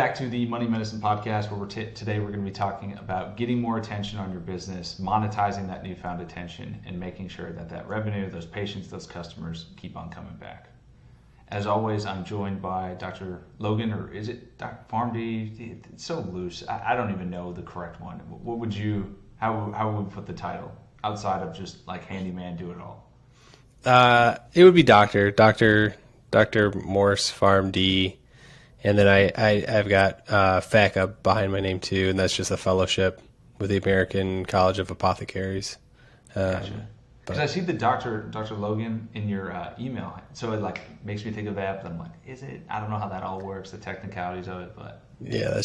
back to the Money Medicine Podcast, where today we're going to be talking about getting more attention on your business, monetizing that newfound attention, and making sure that that revenue, those patients, those customers keep on coming back. As always, I'm joined by Dr. Logan, or is it Dr. PharmD? It's so loose. I don't even know the correct one. What would you, how would we put the title outside of just like handyman, do it all? It would be Dr. Morse, PharmD. And then I've got FACA behind my name too, and that's just a fellowship with the American College of Apothecaries. Gotcha. Because I see the Dr. Logan in your email, so it like makes me think of that. But I'm like, is it? I don't know how that all works, the technicalities of it, but yeah,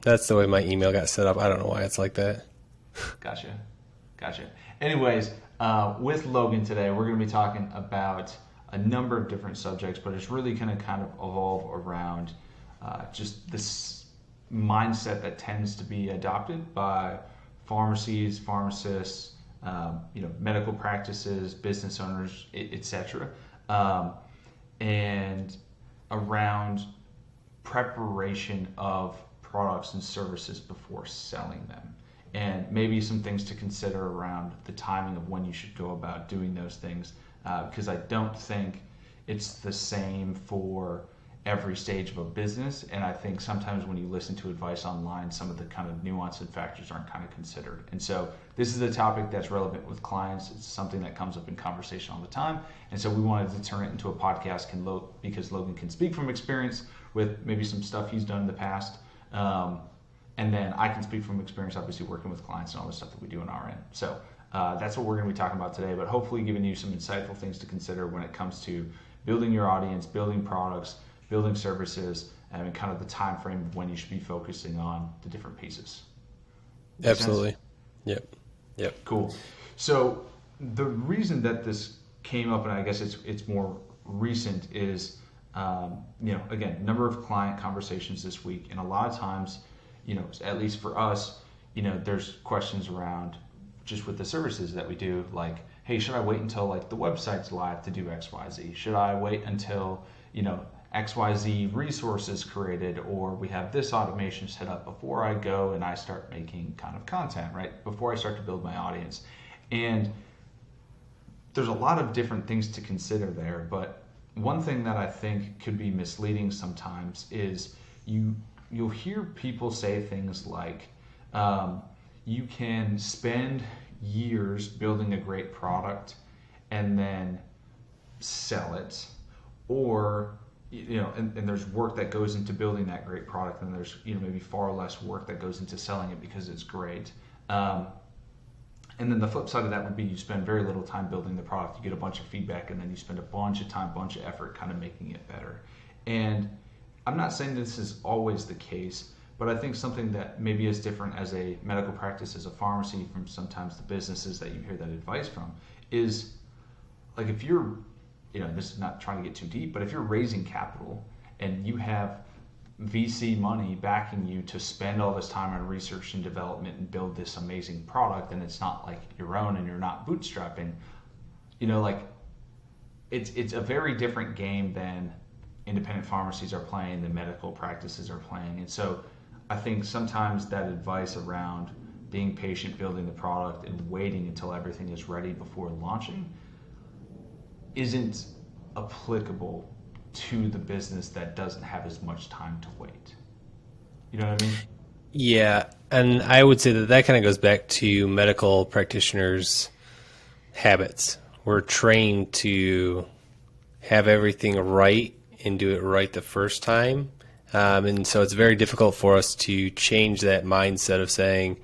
that's the way my email got set up. I don't know why it's like that. Gotcha. Anyways, with Logan today, we're going to be talking about a number of different subjects, but it's really going to kind of evolve around just this mindset that tends to be adopted by pharmacies, pharmacists, medical practices, business owners, etc., and around preparation of products and services before selling them. And maybe some things to consider around the timing of when you should go about doing those things. Because I don't think it's the same for every stage of a business, and I think sometimes when you listen to advice online, some of the kind of nuance and factors aren't kind of considered. And so this is a topic that's relevant with clients. It's something that comes up in conversation all the time, and so we wanted to turn it into a podcast because Logan can speak from experience with maybe some stuff he's done in the past, and then I can speak from experience, obviously working with clients and all the stuff that we do on our end. So that's what we're going to be talking about today, but hopefully giving you some insightful things to consider when it comes to building your audience, building products, building services, and kind of the time frame of when you should be focusing on the different pieces. Make Absolutely. sense? Yep. Cool. So the reason that this came up, and I guess it's more recent, is again, number of client conversations this week, and a lot of times, at least for us, there's questions around just with the services that we do, like, hey, should I wait until like the website's live to do XYZ? Should I wait until, XYZ resources created, or we have this automation set up before I go and I start making kind of content, right? Before I start to build my audience. And there's a lot of different things to consider there, but one thing that I think could be misleading sometimes is you'll hear people say things like, you can spend years building a great product and then sell it, or and there's work that goes into building that great product, and there's maybe far less work that goes into selling it because it's great. And then the flip side of that would be you spend very little time building the product, you get a bunch of feedback, and then you spend a bunch of time, bunch of effort kind of making it better. And I'm not saying this is always the case, but I think something that maybe is different as a medical practice, as a pharmacy, from sometimes the businesses that you hear that advice from, is like if you're, this is not trying to get too deep, but if you're raising capital and you have VC money backing you to spend all this time on research and development and build this amazing product, and it's not like your own and you're not bootstrapping, it's a very different game than independent pharmacies are playing, than medical practices are playing. And so I think sometimes that advice around being patient, building the product, and waiting until everything is ready before launching isn't applicable to the business that doesn't have as much time to wait. You know what I mean? Yeah, and I would say that kind of goes back to medical practitioners' habits. We're trained to have everything right and do it right the first time. And so it's very difficult for us to change that mindset of saying,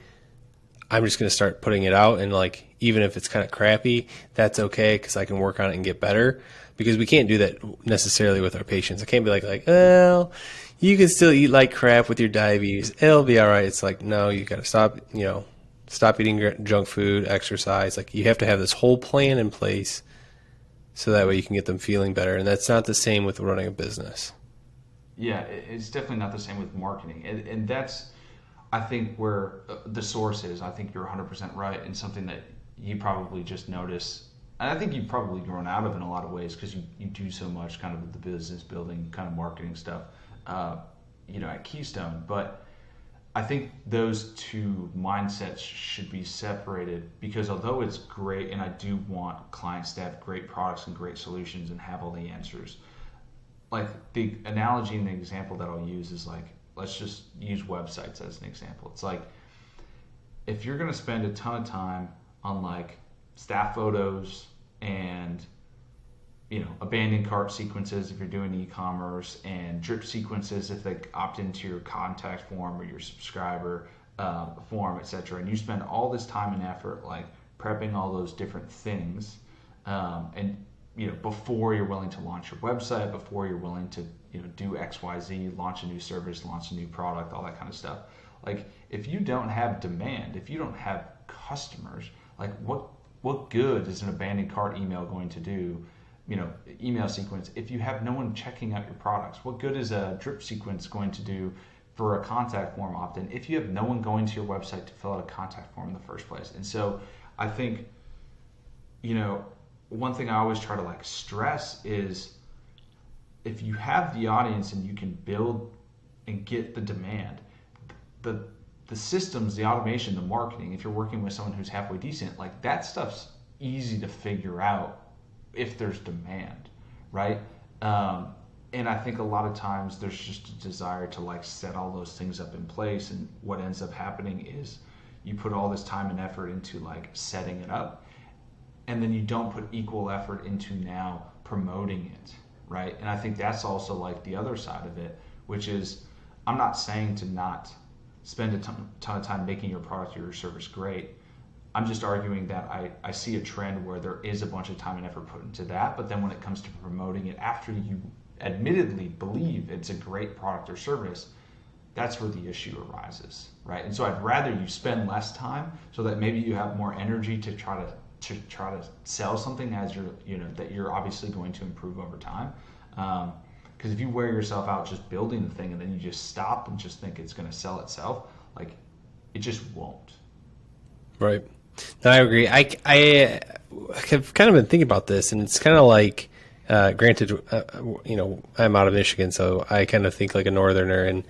I'm just going to start putting it out, and like, even if it's kind of crappy, that's okay because I can work on it and get better. Because we can't do that necessarily with our patients. I can't be like, well, you can still eat like crap with your diabetes. It'll be all right. It's like, no, you got to stop eating junk food, exercise. Like, you have to have this whole plan in place so that way you can get them feeling better. And that's not the same with running a business. Yeah, it's definitely not the same with marketing. And that's, I think, where the source is. I think you're 100% right, and something that you probably just notice. And I think you've probably grown out of in a lot of ways because you do so much kind of the business building, kind of marketing stuff. at Keystone. But I think those two mindsets should be separated, because although it's great, and I do want clients to have great products and great solutions and have all the answers, like the analogy and the example that I'll use is like, let's just use websites as an example. It's like, if you're going to spend a ton of time on like staff photos and abandoned cart sequences if you're doing e-commerce, and drip sequences if they opt into your contact form or your subscriber form, etc., and you spend all this time and effort like prepping all those different things, and before you're willing to launch your website, before you're willing to do XYZ, launch a new service, launch a new product, all that kind of stuff. Like, if you don't have demand, if you don't have customers, like what good is an abandoned cart email going to do, email sequence, if you have no one checking out your products? What good is a drip sequence going to do for a contact form opt-in if you have no one going to your website to fill out a contact form in the first place? And so I think, one thing I always try to like stress is, if you have the audience and you can build and get the demand, the systems, the automation, the marketing, if you're working with someone who's halfway decent, like that stuff's easy to figure out if there's demand, right? And I think a lot of times there's just a desire to like set all those things up in place, and what ends up happening is you put all this time and effort into like setting it up, and then you don't put equal effort into now promoting it, right? And I think that's also like the other side of it, which is, I'm not saying to not spend a ton of time making your product or your service great. I'm just arguing that I see a trend where there is a bunch of time and effort put into that, but then when it comes to promoting it after you admittedly believe it's a great product or service, that's where the issue arises, right? And so I'd rather you spend less time so that maybe you have more energy to try to sell something as that you're obviously going to improve over time. Because if you wear yourself out just building the thing and then you just stop and just think it's going to sell itself, like, it just won't. Right. No, I agree. I have kind of been thinking about this, and it's kind of like, granted, I'm out of Michigan, so I kind of think like a northerner, and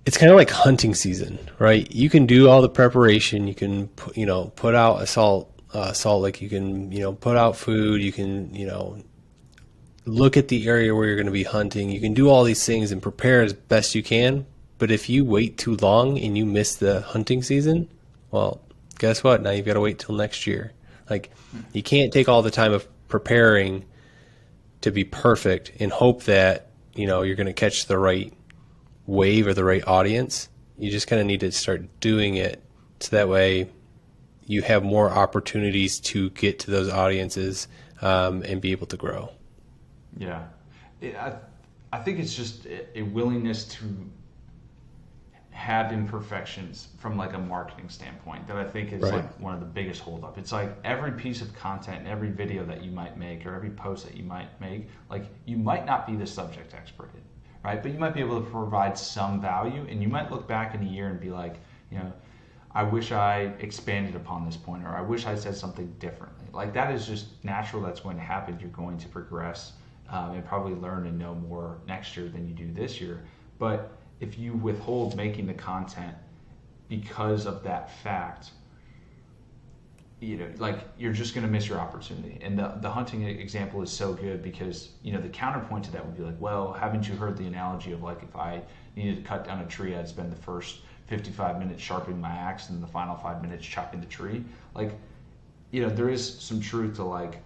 it's kind of like hunting season, right? You can do all the preparation. You can, put out a salt lick. You can, put out food. You can, look at the area where you're going to be hunting. You can do all these things and prepare as best you can. But if you wait too long and you miss the hunting season, well, guess what? Now you've got to wait till next year. Like, you can't take all the time of preparing to be perfect and hope that, you're going to catch the right wave or the right audience. You just kind of need to start doing it so that way you have more opportunities to get to those audiences and be able to grow. Yeah. I think it's just a willingness to have imperfections from like a marketing standpoint that I think is like one of the biggest holdup. It's like every piece of content, every video that you might make, or every post that you might make, like, you might not be the subject expert in, right? But you might be able to provide some value, and you might look back in a year and be like, I wish I expanded upon this point, or I wish I said something differently. Like, that is just natural. That's going to happen. You're going to progress and probably learn and know more next year than you do this year. But if you withhold making the content because of that fact, like, you're just going to miss your opportunity. And the hunting example is so good because, the counterpoint to that would be like, well, haven't you heard the analogy of like, if I needed to cut down a tree, I'd spend the first 55 minutes sharpening my axe and then the final 5 minutes chopping the tree. Like, there is some truth to like,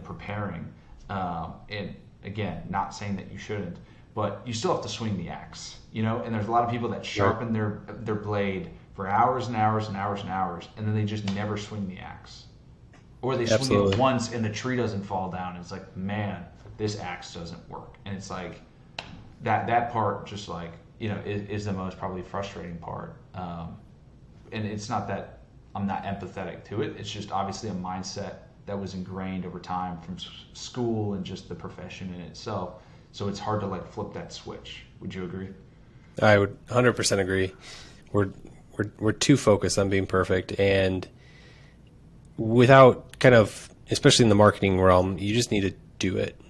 preparing. And again, not saying that you shouldn't, but you still have to swing the axe, and there's a lot of people that sharpen their blade for hours and hours and hours and hours, and then they just never swing the axe. Or they swing it once and the tree doesn't fall down. And it's like, man, this axe doesn't work. And it's like, that part just like, is the most probably frustrating part. And it's not that I'm not empathetic to it. It's just obviously a mindset that was ingrained over time from school and just the profession in itself. So it's hard to like flip that switch. Would you agree? I would 100% agree. We're too focused on being perfect, and without kind of, especially in the marketing realm, you just need to do it.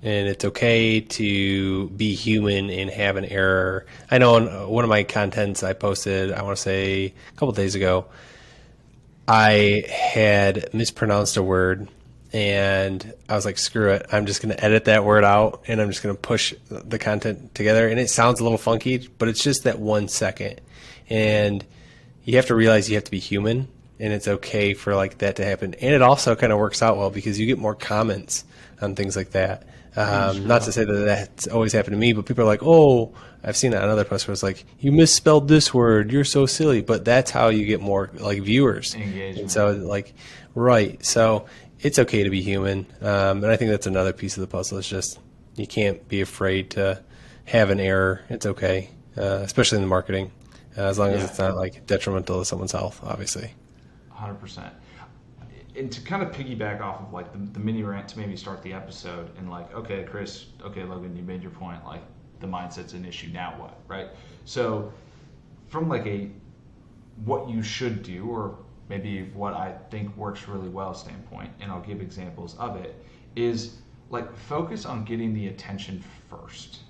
and it's okay to be human and have an error. I know in one of my contents I posted, I want to say a couple of days ago, I had mispronounced a word, and I was like, screw it. I'm just going to edit that word out, and I'm just going to push the content together. And it sounds a little funky, but it's just that 1 second. And you have to realize you have to be human, and it's okay for like that to happen. And it also kind of works out well because you get more comments on things like that. Not to say that that's always happened to me, but people are like, oh, I've seen that on other posts where it's like, you misspelled this word, you're so silly. But that's how you get more like viewers. Engagement. And so like, right. So it's okay to be human. And I think that's another piece of the puzzle. It's just, you can't be afraid to have an error. It's okay, especially in the marketing, as long as it's not like detrimental to someone's health, obviously. 100%. And to kind of piggyback off of like the mini rant to maybe start the episode and like, okay, Chris, okay, Logan, you made your point. Like the mindset's an issue. Now what, right? So from like a what you should do, or maybe what I think works really well standpoint, and I'll give examples of it, is like focus on getting the attention first.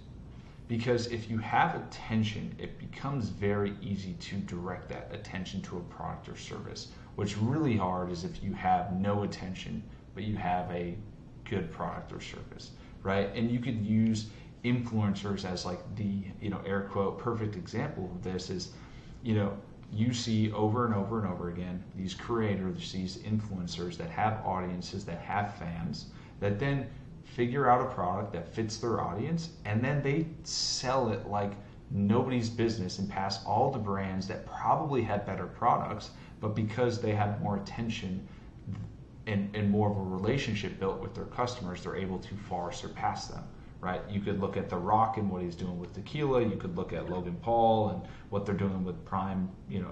Because if you have attention, it becomes very easy to direct that attention to a product or service. What's really hard is if you have no attention, but you have a good product or service, right? And you could use influencers as like the, air quote, perfect example of this is, you see over and over and over again these creators, these influencers that have audiences, that have fans, that then figure out a product that fits their audience, and then they sell it like nobody's business and pass all the brands that probably had better products, but because they have more attention and more of a relationship built with their customers, they're able to far surpass them, right? You could look at The Rock and what he's doing with tequila. You could look at Logan Paul and what they're doing with Prime,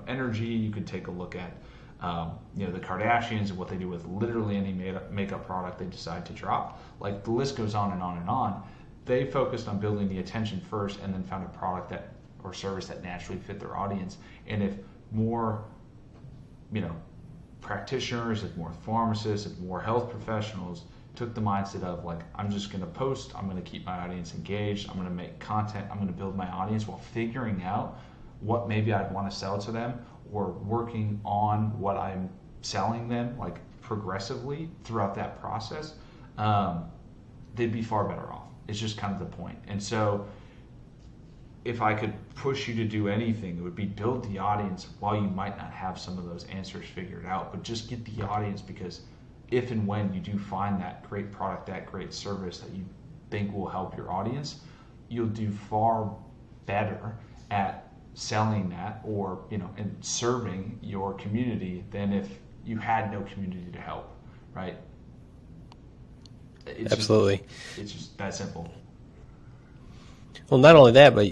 Energy. You could take a look at the Kardashians and what they do with literally any makeup product they decide to drop. Like the list goes on and on and on. They focused on building the attention first and then found a product that or service that naturally fit their audience. And if more, practitioners, if more pharmacists, if more health professionals took the mindset of like, I'm just going to post, I'm going to keep my audience engaged, I'm going to make content, I'm going to build my audience while figuring out what maybe I'd want to sell to them, or working on what I'm selling them like progressively throughout that process, they'd be far better off. It's just kind of the point. And so if I could push you to do anything, it would be build the audience while you might not have some of those answers figured out, but just get the audience, because if and when you do find that great product, that great service that you think will help your audience, you'll do far better at selling that or and serving your community than if you had no community to help, right? Absolutely. It's just that simple. Well, not only that, but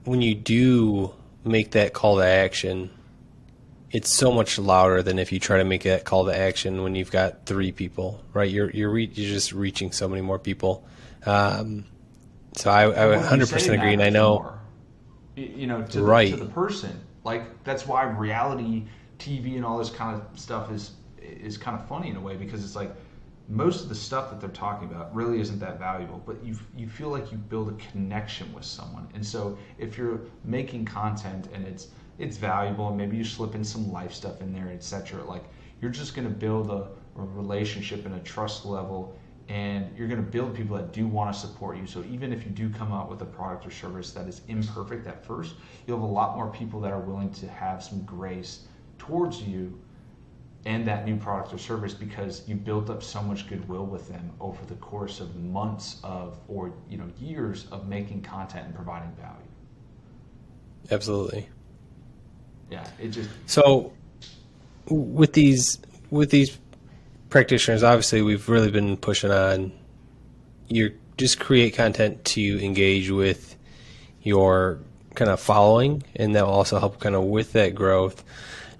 when you do make that call to action, it's so much louder than if you try to make that call to action when you've got 3 people, right? You're just reaching so many more people. So I 100% agree, and I know more, to the person. Like that's why reality TV and all this kind of stuff is kind of funny in a way, because it's like most of the stuff that they're talking about really isn't that valuable, but you feel like you build a connection with someone. And so if you're making content and it's valuable, and maybe you slip in some life stuff in there, etc., like you're just going to build a relationship and a trust level, and you're going to build people that do want to support you. So even if you do come out with a product or service that is imperfect at first, you'll have a lot more people that are willing to have some grace towards you and that new product or service, because you built up so much goodwill with them over the course of months or years of making content and providing value. absolutely. Yeah, it just So with these practitioners, obviously we've really been pushing on you just create content to engage with your kind of following, and that will also help kind of with that growth.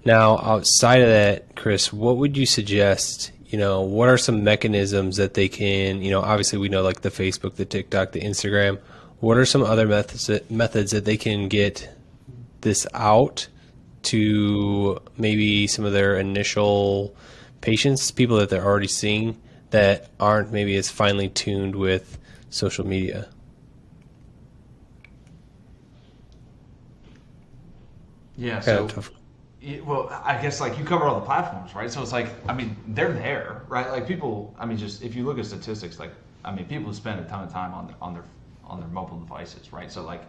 Now, outside of that, Chris, what would you suggest? What are some mechanisms that they can, obviously we know like the Facebook, the TikTok, the Instagram. What are some other methods that they can get this out to maybe some of their initial patients, people that they're already seeing, that aren't maybe as finely tuned with social media. Yeah. Kind of So, tough. well, I guess like you cover all the platforms, right? So it's like, I mean, they're there, right? Like people, I mean, just if you look at statistics, like, I mean, people spend a ton of time on their mobile devices, right? So like,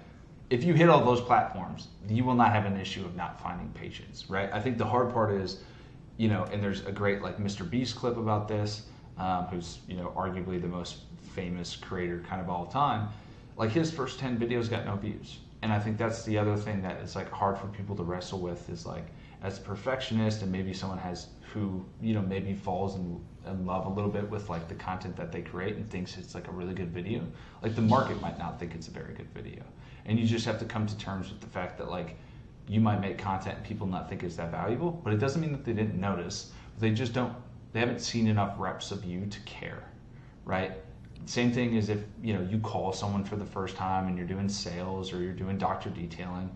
if you hit all those platforms, you will not have an issue of not finding patients, right? I think the hard part is, and there's a great like Mr. Beast clip about this, who's arguably the most famous creator kind of all time. Like his first 10 videos got no views, and I think that's the other thing that is like hard for people to wrestle with is like as a perfectionist and maybe someone has who maybe falls in love a little bit with like the content that they create and thinks it's like a really good video. Like the market might not think it's a very good video, and you just have to come to terms with the fact that like you might make content and people not think it's that valuable, but it doesn't mean that they didn't notice. They just don't. They haven't seen enough reps of you to care, right? Same thing as if you call someone for the first time and you're doing sales or you're doing doctor detailing,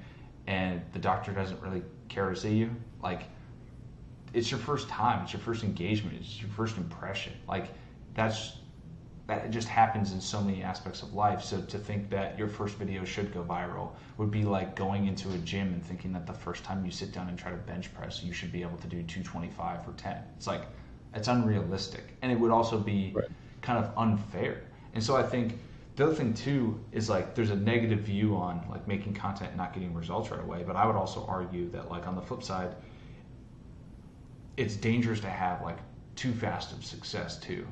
and the doctor doesn't really care to see you. Like it's your first time, it's your first engagement, it's your first impression. Like that just happens in so many aspects of life. So to think that your first video should go viral would be like going into a gym and thinking that the first time you sit down and try to bench press, you should be able to do 225 or 10. It's like, it's unrealistic. And it would also be Right. kind of unfair. And so I think the other thing too is like there's a negative view on like making content and not getting results right away. But I would also argue that like on the flip side, it's dangerous to have like too fast of success too,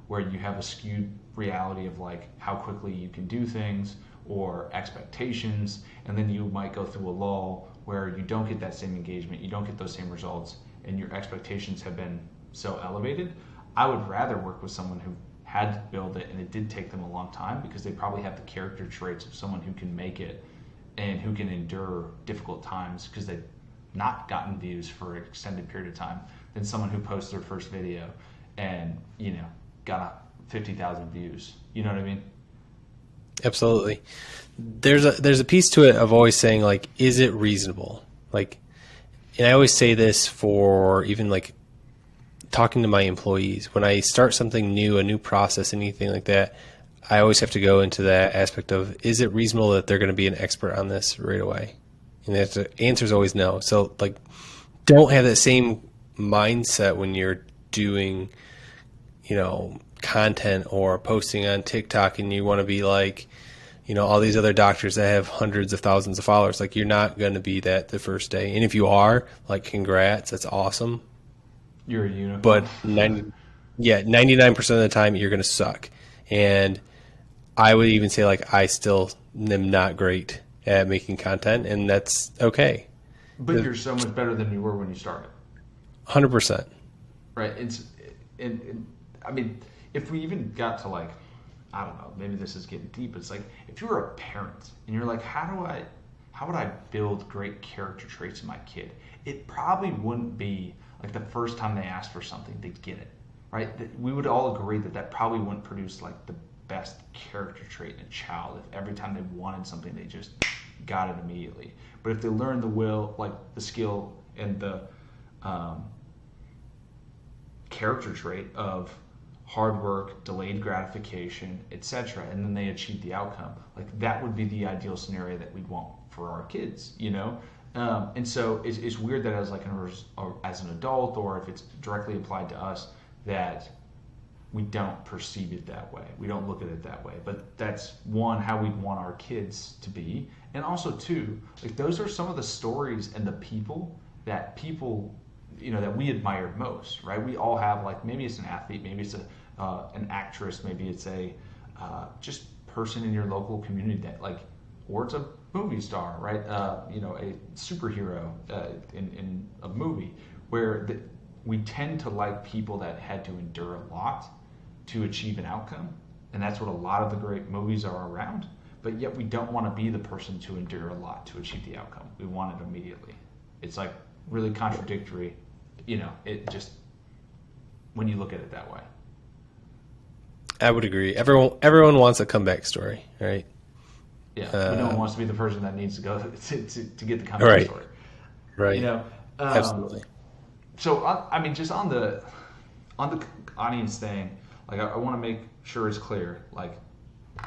where you have a skewed reality of like how quickly you can do things or expectations, and then you might go through a lull where you don't get that same engagement, you don't get those same results, and your expectations have been so elevated. I would rather work with someone who had to build it and it did take them a long time because they probably have the character traits of someone who can make it and who can endure difficult times because they've not gotten views for an extended period of time than someone who posts their first video and got 50,000 views. You know what I mean? Absolutely. There's a piece to it of always saying like, is it reasonable? Like, and I always say this for even like talking to my employees when I start something new, a new process, anything like that. I always have to go into that aspect of, is it reasonable that they're going to be an expert on this right away? And the answer is always no. So like, don't have that same mindset when you're doing, content or posting on TikTok and you want to be like, all these other doctors that have hundreds of thousands of followers. Like you're not going to be that the first day. And if you are, like, congrats, that's awesome. You're a unicorn. But 99% of the time you're going to suck. And I would even say like, I still am not great at making content, and that's okay. But you're so much better than you were when you started. 100%. Right. And I mean, if we even got to like, I don't know, maybe this is getting deep. It's like if you were a parent and you're like, how would I build great character traits in my kid? It probably wouldn't be like the first time they asked for something, they'd get it, right? We would all agree that probably wouldn't produce like the best character trait in a child if every time they wanted something, they just got it immediately. But if they learned the will, like the skill and the character trait of hard work, delayed gratification, etc., and then they achieve the outcome, like that would be the ideal scenario that we'd want for our kids, and so it's weird that as like as an adult, or if it's directly applied to us, that we don't perceive it that way, we don't look at it that way. But that's one, how we'd want our kids to be, and also two, like those are some of the stories and the people that that we admired most, right? We all have like, maybe it's an athlete, maybe it's an actress, maybe it's a just person in your local community that like, or it's a movie star, right? A superhero in a movie where we tend to like people that had to endure a lot to achieve an outcome, and that's what a lot of the great movies are around. But yet we don't want to be the person to endure a lot to achieve the outcome. We want it immediately. It's like really contradictory. It just, when you look at it that way. I would agree. Everyone wants a comeback story, right? Yeah, but no one wants to be the person that needs to go to get the comeback right. story. Right. Absolutely. So I mean, just on the audience thing, Like I want to make sure it's clear. Like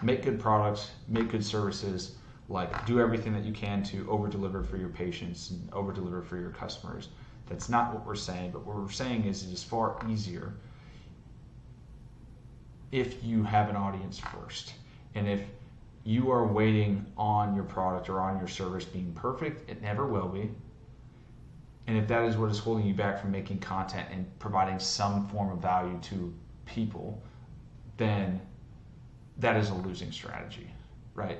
make good products, make good services, like do everything that you can to over deliver for your patients and over deliver for your customers. That's not what we're saying, but what we're saying is it is far easier if you have an audience first. And if you are waiting on your product or on your service being perfect, it never will be. And if that is what is holding you back from making content and providing some form of value to people, then that is a losing strategy, right?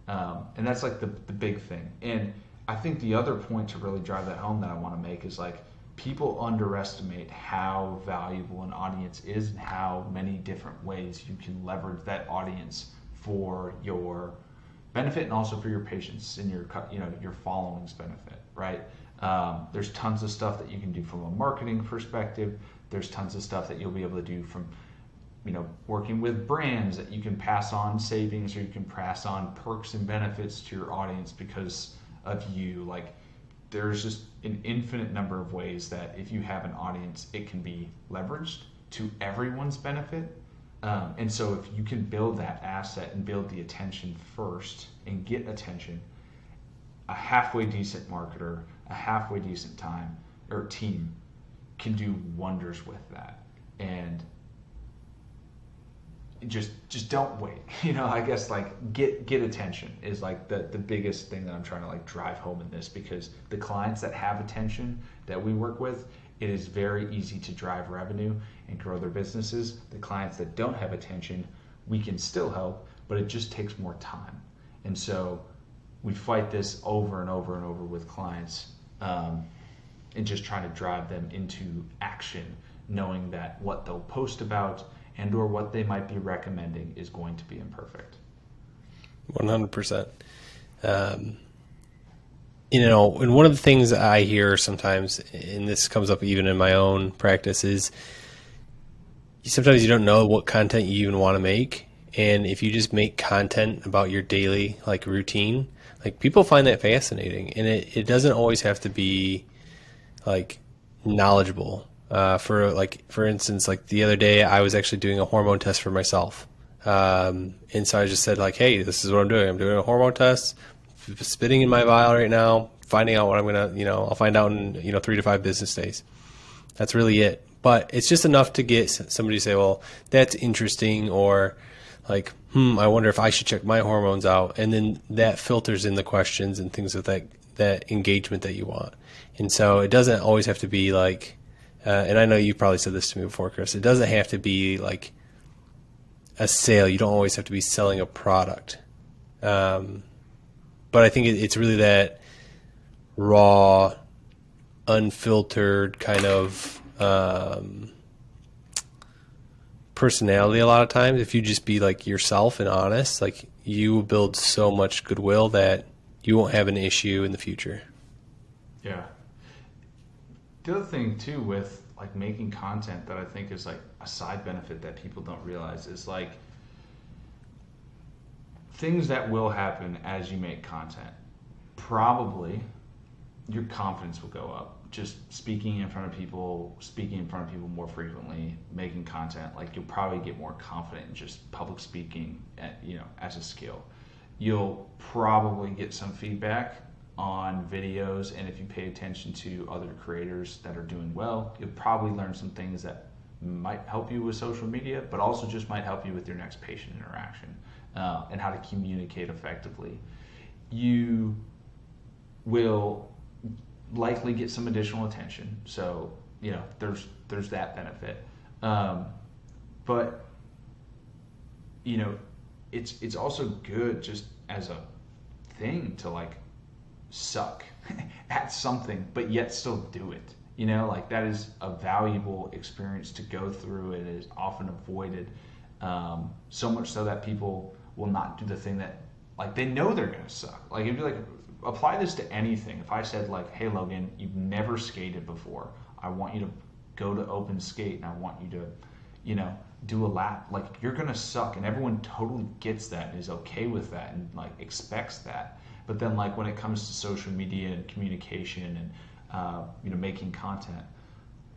And that's like the big thing. And I think the other point to really drive that home that I want to make is like people underestimate how valuable an audience is and how many different ways you can leverage that audience for your benefit and also for your patients and your following's benefit, right? There's tons of stuff that you can do from a marketing perspective. There's tons of stuff that you'll be able to do from working with brands that you can pass on savings or you can pass on perks and benefits to your audience because of you. Like there's just an infinite number of ways that if you have an audience, it can be leveraged to everyone's benefit. And so if you can build that asset and build the attention first and get attention, a halfway decent marketer, a halfway decent team can do wonders with that. And just don't wait. I guess like get attention is like the biggest thing that I'm trying to like drive home in this, because the clients that have attention that we work with, it is very easy to drive revenue and grow their businesses. The clients that don't have attention, we can still help, but it just takes more time. And so we fight this over and over and over with clients, and just trying to drive them into action, knowing that what they'll post about and or what they might be recommending is going to be imperfect. 100%. And one of the things I hear sometimes, and this comes up even in my own practice, is sometimes you don't know what content you even want to make. And if you just make content about your daily like routine, like people find that fascinating, and it doesn't always have to be like knowledgeable. For instance, like the other day I was actually doing a hormone test for myself. And so I just said like, hey, this is what I'm doing. I'm doing a hormone test, spitting in my vial right now, finding out what I'm going to, I'll find out in, 3 to 5 business days. That's really it. But it's just enough to get somebody to say, well, that's interesting, or like, I wonder if I should check my hormones out. And then that filters in the questions and things of that engagement that you want. And so it doesn't always have to be like, and I know you probably said this to me before, Chris, it doesn't have to be like a sale. You don't always have to be selling a product. But I think it's really that raw, unfiltered kind of personality a lot of times. If you just be like yourself and honest, like you will build so much goodwill that you won't have an issue in the future. Yeah. The other thing too with like making content that I think is like a side benefit that people don't realize is like things that will happen as you make content. Probably your confidence will go up. Just speaking in front of people more frequently, making content, like you'll probably get more confident in just public speaking as a skill. You'll probably get some feedback on videos, and if you pay attention to other creators that are doing well, you'll probably learn some things that might help you with social media, but also just might help you with your next patient interaction, and how to communicate effectively. You will likely get some additional attention, so there's that benefit, but it's also good just as a thing to like suck at something but yet still do it. Like that is a valuable experience to go through. It is often avoided, so much so that people will not do the thing that like they know they're gonna suck. Like it'd be like, apply this to anything. If I said like, hey Logan, you've never skated before, I want you to go to open skate and I want you to do a lap, like you're gonna suck, and everyone totally gets that and is okay with that and like expects that. But then like when it comes to social media and communication and making content,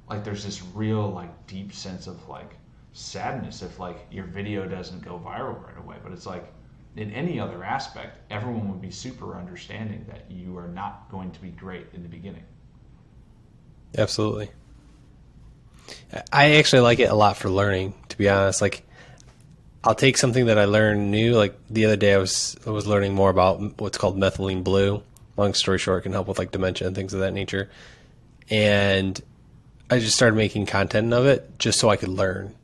like there's this real like deep sense of like sadness if like your video doesn't go viral right away. But it's like in any other aspect, everyone would be super understanding that you are not going to be great in the beginning. Absolutely. I actually like it a lot for learning, to be honest. Like, I'll take something that I learned new. Like the other day, I was learning more about what's called methylene blue. Long story short, it can help with like dementia and things of that nature. And I just started making content of it just so I could learn.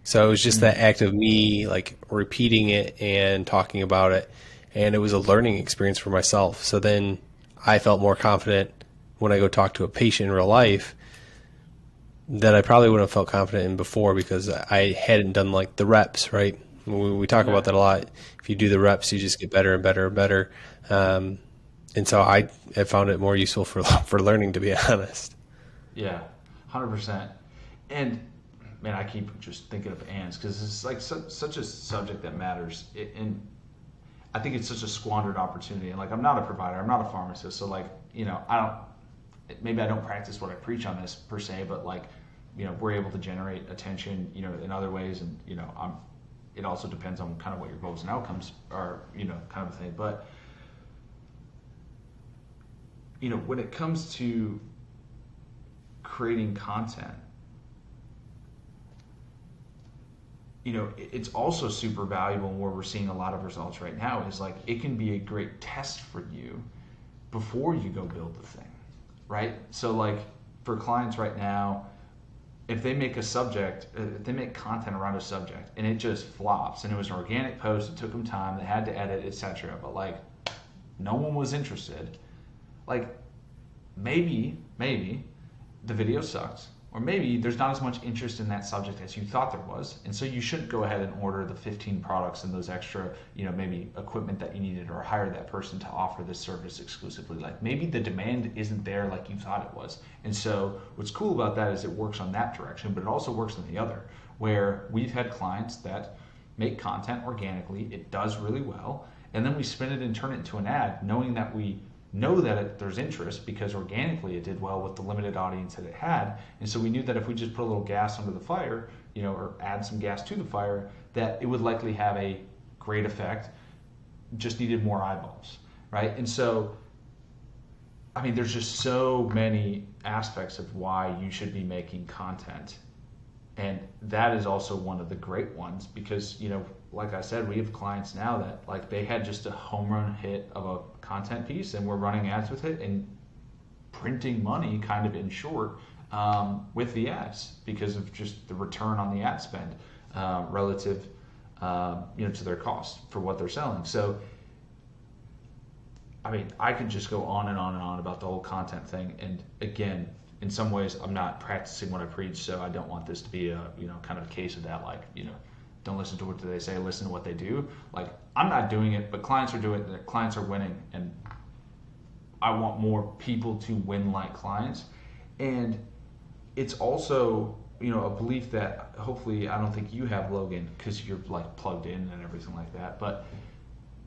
So it was just that act of me like repeating it and talking about it, and it was a learning experience for myself. So then I felt more confident when I go talk to a patient in real life that I probably wouldn't have felt confident in before because I hadn't done like the reps, right? We talk Yeah. about that a lot. If you do the reps, you just get better and better and better. And so I have found it more useful for for learning, to be honest. Yeah, 100%. And man, I keep just thinking of ants because it's like such a subject that matters. And I think it's such a squandered opportunity. And like, I'm not a provider, I'm not a pharmacist, so like, I don't. Maybe I don't practice what I preach on this per se, but like, we're able to generate attention, in other ways, and it also depends on kind of what your goals and outcomes are, kind of a thing. But when it comes to creating content, it's also super valuable, and where we're seeing a lot of results right now is like it can be a great test for you before you go build the thing, right? So like for clients right now, if they make if they make content around a subject and it just flops, and it was an organic post, it took them time, they had to edit, etc., but like no one was interested, like maybe the video sucks, or maybe there's not as much interest in that subject as you thought there was, and so you shouldn't go ahead and order the 15 products and those extra, maybe equipment that you needed, or hire that person to offer this service exclusively. Like maybe the demand isn't there like you thought it was, and so what's cool about that is it works on that direction, but it also works on the other, where we've had clients that make content organically, it does really well, and then we spin it and turn it into an ad, knowing that we know that there's interest because organically it did well with the limited audience that it had. And so we knew that if we just put a little gas under the fire, or add some gas to the fire, that it would likely have a great effect, just needed more eyeballs, right? And so, I mean, there's just so many aspects of why you should be making content. And that is also one of the great ones because, like I said, we have clients now that like they had just a home run hit of a content piece and we're running ads with it and printing money kind of in short with the ads because of just the return on the ad spend relative to their cost for what they're selling. So I mean, I could just go on and on and on about the whole content thing, and again, in some ways I'm not practicing what I preach, so I don't want this to be a kind of a case of that, like don't listen to what they say, listen to what they do. Like I'm not doing it, but clients are doing it, their clients are winning, and I want more people to win like clients. And it's also a belief that hopefully I don't think you have, Logan, because you're like plugged in and everything like that, but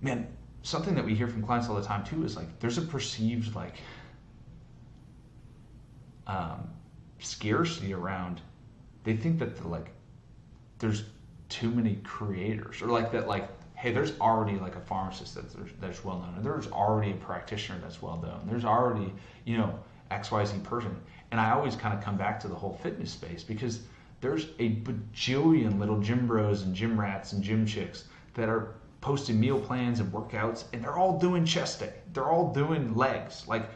man, something that we hear from clients all the time too is like there's a perceived like scarcity around. They think that there's too many creators, or like that, like, hey, there's already like a pharmacist that's well known, and there's already a practitioner that's well known, there's already XYZ person. And I always kind of come back to the whole fitness space because there's a bajillion little gym bros and gym rats and gym chicks that are posting meal plans and workouts, and they're all doing chest day, they're all doing legs. Like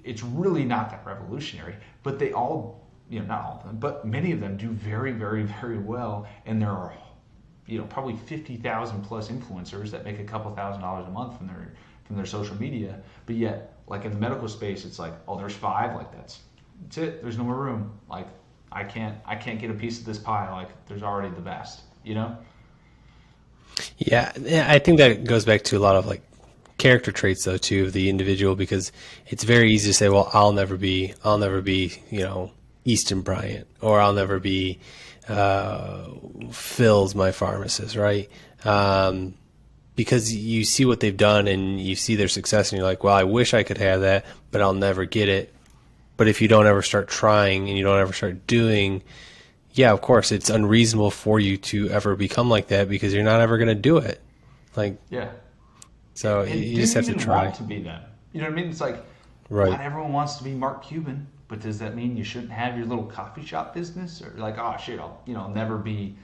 it's really not that revolutionary, but they all, not all of them, but many of them do very, very, very well. And there are, probably 50,000 plus influencers that make a couple $1,000s a month from their social media. But yet, like in the medical space, it's like, oh, there's 5, like that's it. There's no more room. Like I can't get a piece of this pie. Like there's already the best, Yeah, I think that goes back to a lot of like character traits though too of the individual, because it's very easy to say, well, I'll never be, Easton Bryant, or I'll never be Phil's my pharmacist, right? Because you see what they've done and you see their success and you're like, well, I wish I could have that, but I'll never get it. But if you don't ever start trying and you don't ever start doing, yeah, of course, it's unreasonable for you to ever become like that because you're not ever going to do it. Like, Yeah. so And you do just you have to even try. want to be them? You know what I mean? It's like, Right. not everyone wants to be Mark Cuban, but does that mean you shouldn't have your little coffee shop business? Or like, oh shit, I'll never be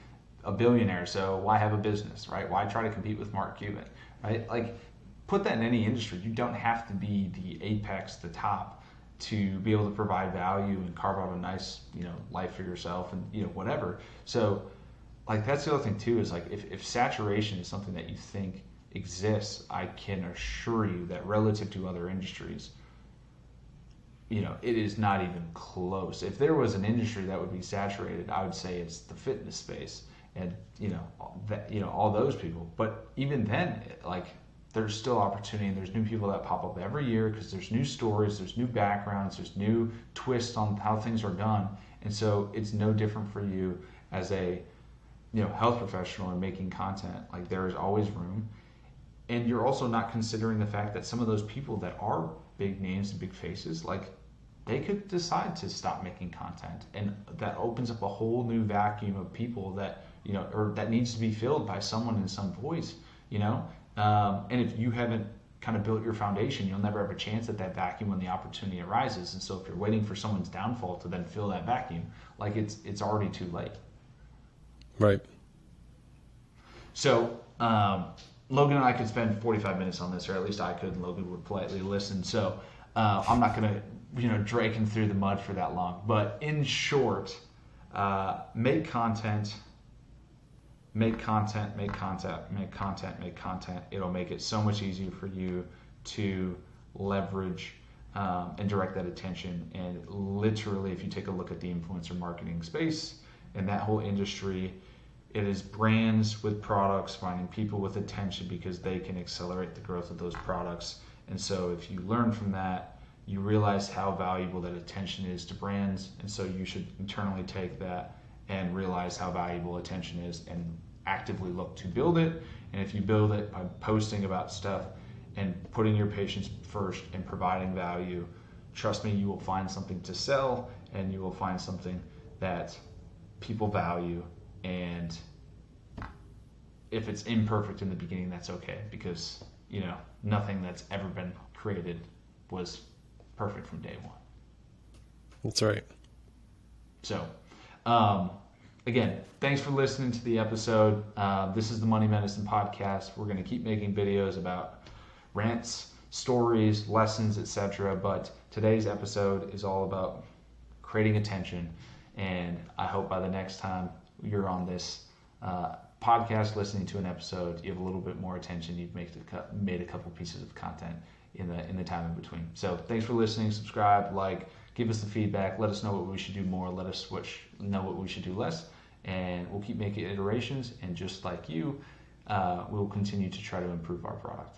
a billionaire, so why have a business, right? Why try to compete with Mark Cuban, right? Like, put that in any industry. You don't have to be the apex, the top, to be able to provide value and carve out a nice, life for yourself and whatever. So, like that's the other thing too is like if saturation is something that you think exists, I can assure you that relative to other industries, it is not even close. If there was an industry that would be saturated, I would say it's the fitness space, and all those people. But even then, like there's still opportunity, and there's new people that pop up every year because there's new stories, there's new backgrounds, there's new twists on how things are done, and so it's no different for you as a health professional and making content. Like there is always room, and you're also not considering the fact that some of those people that are big names and big faces, like they could decide to stop making content, and that opens up a whole new vacuum of people that or that needs to be filled by someone in some voice. And if you haven't kind of built your foundation, you'll never have a chance at that vacuum when the opportunity arises. And so if you're waiting for someone's downfall to then fill that vacuum, like it's already too late. Right. So Logan and I could spend 45 minutes on this, or at least I could, and Logan would politely listen. So I'm not going to drag him through the mud for that long. But in short, make content. Make content, make content, make content, make content. It'll make it so much easier for you to leverage and direct that attention. And literally, if you take a look at the influencer marketing space and that whole industry, it is brands with products finding people with attention because they can accelerate the growth of those products. And so if you learn from that, you realize how valuable that attention is to brands. And so you should internally take that and realize how valuable attention is and actively look to build it. And if you build it by posting about stuff and putting your patients first and providing value, trust me, you will find something to sell, and you will find something that people value. And if it's imperfect in the beginning, that's okay, because nothing that's ever been created was perfect from day one. That's right. So again, thanks for listening to the episode. This is the Money Medicine Podcast. We're going to keep making videos about rants, stories, lessons, etc. But today's episode is all about creating attention. And I hope by the next time you're on this podcast listening to an episode, you have a little bit more attention. You've made a couple pieces of content in the time in between. So thanks for listening. Subscribe, like, give us the feedback. Let us know what we should do more. Let us know what we should do less. And we'll keep making iterations. And just like you, we'll continue to try to improve our product.